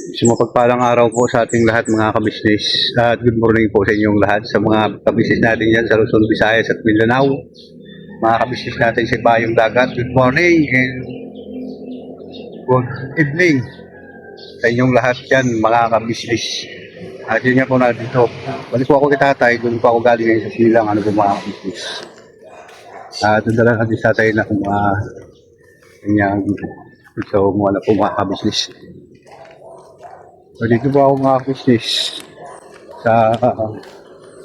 Mapagpalang araw po sa ating lahat mga kabisnes at good morning po sa inyong lahat sa mga kabisnes natin dyan sa Luzon, Visayas at Mindanao. Mga kabisnes natin sa Bayong Dagat, good morning and good evening sa inyong lahat dyan mga kabisnes. At yun nga po na dito. Balik po ako kay tatay, doon po ako galing ngayon sa Silang, ano po mga kabisnes. At doon na lang natin sa tatay na kung kanyang so muna po mga kabisnes. So dito po ako mga business sa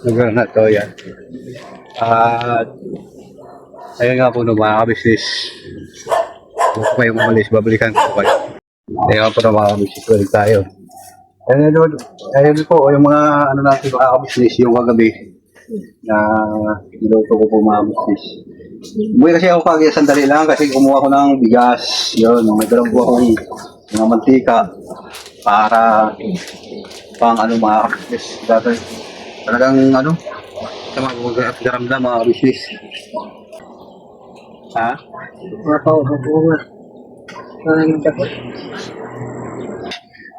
lugar na to yan. At ayun nga po no mga business. Kung po kayong umalis, babalikan ko kayo. Ayun po no mga business, balik tayo. Ayun po yung mga ano natin mga business yung kagabi na niluto ko po mga business. Umuwi kasi ako kagaya sandali lang kasi kumuha ko ng bigas. Yun, may dalang po akong mga mantika para pang ano mga business dati talagang ano sa mga garamdam mga business ha?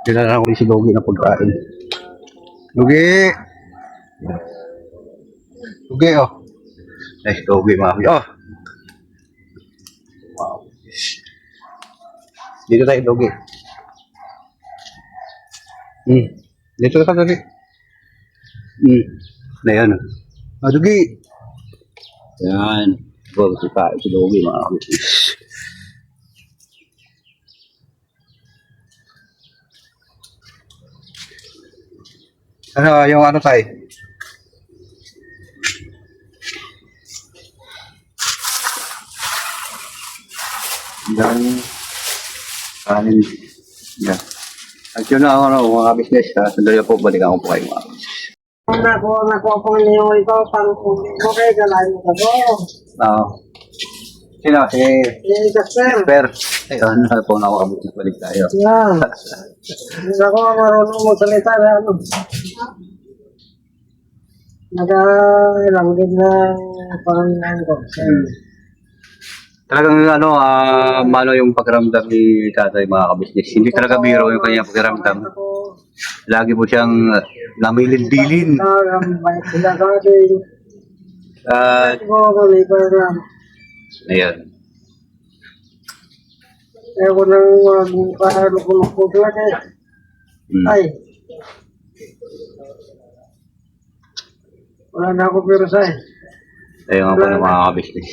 Dinala ko si Logi na pagkain. Logi oh nice Logi mga business oh wow. Dito tayo Logi. Dito ka dali. Na yan. Dugi. Yan. Bago kita ito Logi mga kabisnes. Ano yung ano tayo? Yan. Kanin. Yan. At yun na ano, mga business, sandali po, balikan ko po kayo mga business. Nakuha po niyo ito, pang okay, galayin ko po. Oo. Sino? Si Kasper. Per. Ayun, po na ako abot na balik tayo. Yan. Hindi ako marunong magsalita na ano. Nag-ilanggit na pangalan ko. Talagang ano, malo yung pagramdam ni tatay mga kabisnes. Hindi talaga biro yung kanyang pagramdam. Lagi po siyang namilin-bilin. Ayan. Kaya ko nang magpahalukuluko doon eh. Ay. Wala na ako pero sa eh. Ayun nga po ng mga kabisnes.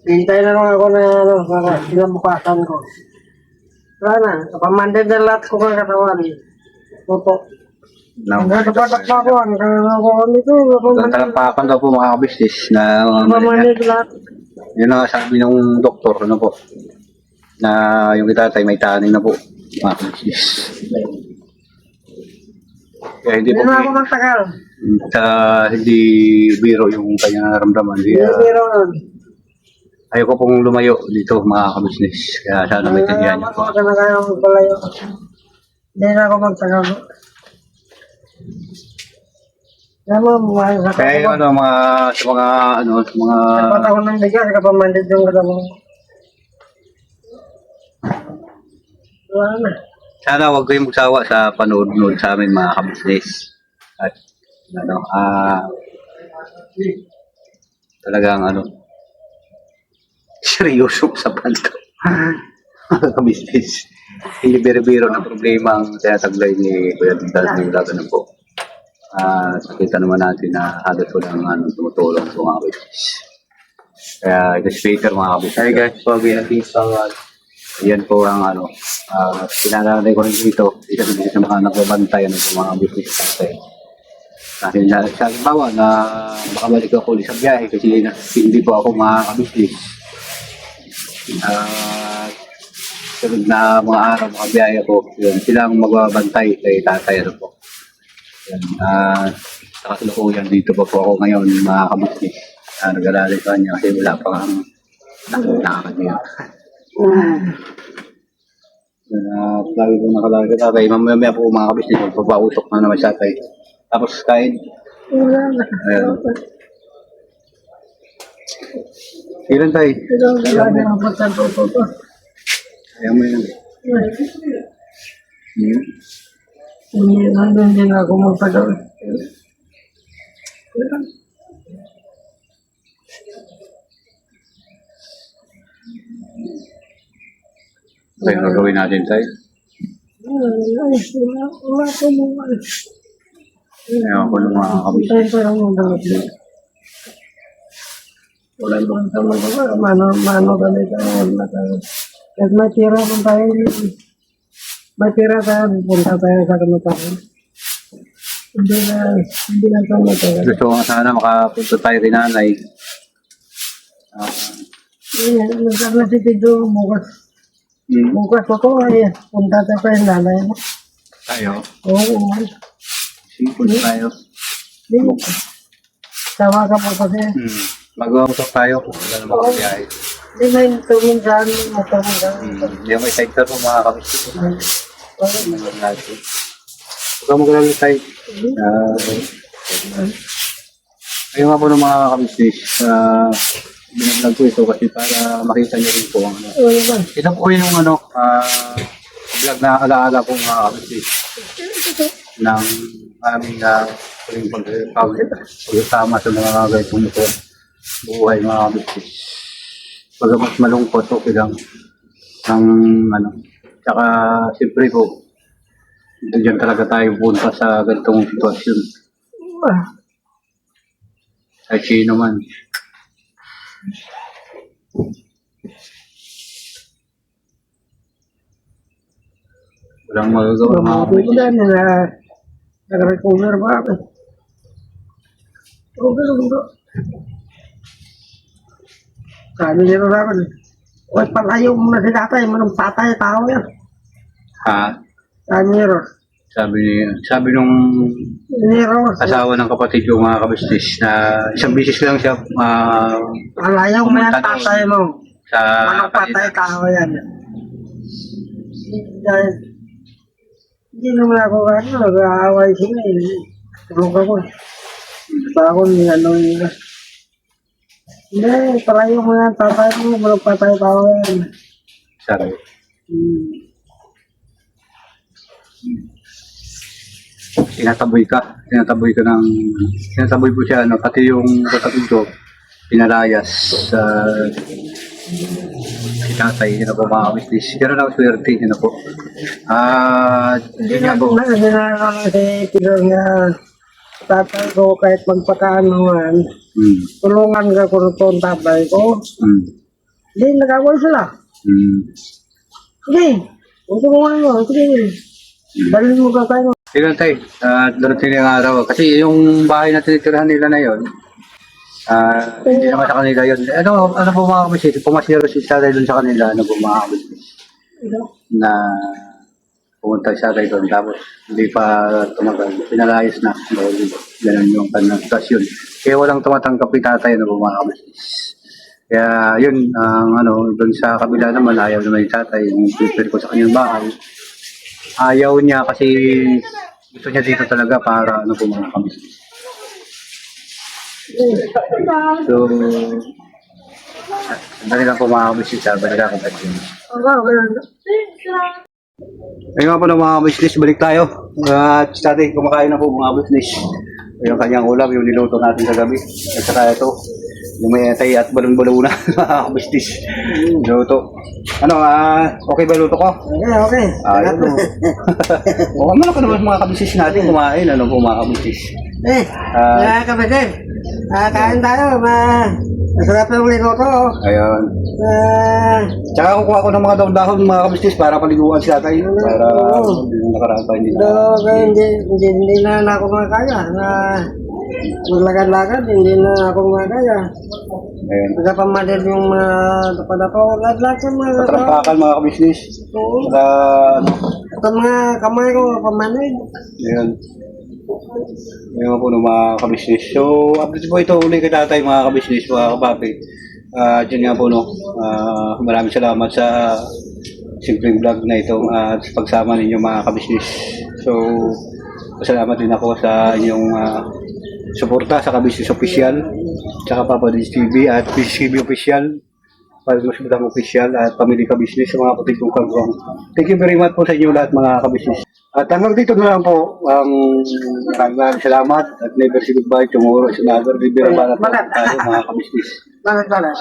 Hintay na lang ako na ano, para sinabukasan ko. Wala na, kapamandad na lahat ko ng katawan. Toto. Nagkapatak pa ako, nagkapatak nito. Talampakan daw po mga kabisnes na Kapamandad lahat. yun ang sabi ng doktor, ano po, na yung itatay may taning na po mga kabisnes. Kaya hindi po Hindi na ako magtagal. hindi biro yung kanyang naramdaman. Hindi biro nun. Ayoko pong lumayo dito mga kabisnes. Kaya sana may tandiyan niyo po. Ako na kayo magpalayo. Hindi na ako magtagal. Kaya yung ano, sa mga Dapat ako ng bigas, kapamandad yung katawan. Wala na. sana huwag kayong magsawa sa panood-nood sa amin mga kabisnes. At ano, talagang ano, seryoso sa panto. Mga kabisnes. Hindi biro-biro na problema ang tinataglay ni Kuya Tintas ng gagawin po. Nakita naman natin na halos walang tumutulong sa mga kabisnes. Kaya ito si Peter mga kabisnes. Hi guys, pag yan po ang pinananay ko rin dito. Isa sa mga nagbabantay sa mga business natin. Dahil sa halimbawa na makabalik ako ulit sa biyahe kasi hindi po ako makakabisnes. Sunod na mga araw makabiyahe ko, yun, sila ang magbabantay kay tatay ano po. Yan, sa kasalukuyan dito po ako ngayon mga kabisnes. Nag-alala sa kanya kasi wala pa kang nakakadya. Lagi po nakalagay ka tatay. Mamaya po mga kabisnes, magpapausok na naman siya tatay. Tapos kain. Ayan. Ilan tayo? Ito, wala na ang pagsanto ko. Ayan mo yun. Nandun din ako magpagawa. Ano yung gagawin natin tayo? Wala ko mo. Ayaw ko ng mga kabisnes. Tayo parang magdamag din. Wala naman sa mga mano ganito. Wala tayo. Kahit may tira man tayo. May tira tayo. Punta tayo sa kamatayan. Hindi na sa kamatayan. Gusto ko sana makapunta tayo kay nanay. Nagkakla si Tido bukas. Bukas ako ay punta tayo pa yung nanay mo. Tayo? Oo. Sipon tayo. Hindi mo. Tawa ka po kasi. Mag-uusap tayo. Wala naman kami ay. Hindi na yung tuming sa amin. Matamang gano'n. Hindi may sector mo mga kabisnes. Okay. Huwag ka mag-alala tayo. Ayun nga po ng mga kabisnes. Binaglag ko ito kasi para makita niyo rin po ang ano. Oo naman. Ito po yung ano, vlog na alaala ko mga kabisnes ng aming pagsama sa mga ganitong ito buhay mga kabisnes. Pagamat malungkot, okay lang. Ang ano, tsaka siyempre po, diyan talaga tayo punta sa ganitong sitwasyon. Ay sino man. Walang magagawa mga Mabuti ko kabisnes. na nila. Nag-recover ba ako? Okay lang bro. Sabi niya na naman. Huwag palayo mo na si tatay. Manong patay tao yan. Ha? Sabi niya ro. Sabi nung Hindi ro. asawa ng kapatid yung mga kabisnes na isang bisis lang siya Palayo mo yan Pumunta doon. tatay mo. sa Manong patay kanila. tao yan. Dahil hindi naman ako ano. Nag-aaway sila eh. Tulog ako. Basta ako ano nila. Hindi, palayo mo yan tatay mo. Manong patay tao yan. Sabi. Tinataboy po siya, ano, pati yung kapatid ko, pinalayas sa si tatay, yun na po mga kabisnes. Ganun ako swerte, yun na po. Hindi Yun na nga po. ako na si Pedro nga tatay ko kahit magpakaanuhan, tulungan ka ko ito ang tatay ko. Hindi, nag-away sila. Sige, kung tulungan mo, sige. Dalhin mo ka tayo. Sige tay, darating na yung araw. Kasi yung bahay na tinitirahan nila na yun, hindi naman sa kanila yun. Ano po mga kabisnes? Pumasiro si tatay doon sa kanila, ano po mga kabisnes? Na pumunta si tatay doon, tapos hindi pa tumagal. Pinalayas na. Ganun yung kanyang stasyon. Kaya walang tumatanggap ni tatay, ano po mga kabisnes? Kaya yun, ano, doon sa kabila naman, ayaw naman yung tatay, yung prepare ko sa kanyang bahay. Ayaw niya kasi gusto niya dito talaga para ano po mga kabisnes. So, sandali lang po mga kabisnes, balik ako pa rin. Ayun nga po ng mga kabisnes, balik tayo. At dati kumakain na po mga kabisnes. Yung kanyang ulam, yung niluto natin sa gabi. At saka ito, yung may atay at balon-balon na mga kabisnes. Luto. Ano, okay ba luto ko? Okay. Ayun o. Okay man ako naman mga kabisnes natin kumain. Ano po mga kabisnes? Kapatid, kain tayo. Masarap yung linuto. Ayun. Tsaka kukuha ko ng mga dahon mga kabisnes para paliguan si tatay. Para nakaraan pa hindi Hindi na ako makakaya. Maglakad-lakad, hindi na ako makakaya. Ayun. Pagkapamadid yung mga dapat-dapat, lahat yung mga Patrampakan mga kabisnes. Saka, ito mga kamay ko, pamanid. ayun. Ayun nga po ng mga kabisnes. So, update po ito uli kay tatay mga kabisnes, mga kapapi. Diyan nga po no, maraming salamat sa simpleng vlog na ito at sa pagsama ninyo mga kabisnes. So, pasalamat din ako sa inyong suporta sa Kabisnes Official, tsaka Papa Diz TV at Business TV Official. Palmas Badang Official at Pamilya Kabisnes sa mga puting kong kagawang. Thank you very much po sa inyo lahat mga kabisnes. At hanggang dito na lang po, maraming salamat at never say goodbye tomorrow is another. Bibira ba na tayo mga kabisnes. Bakit pala?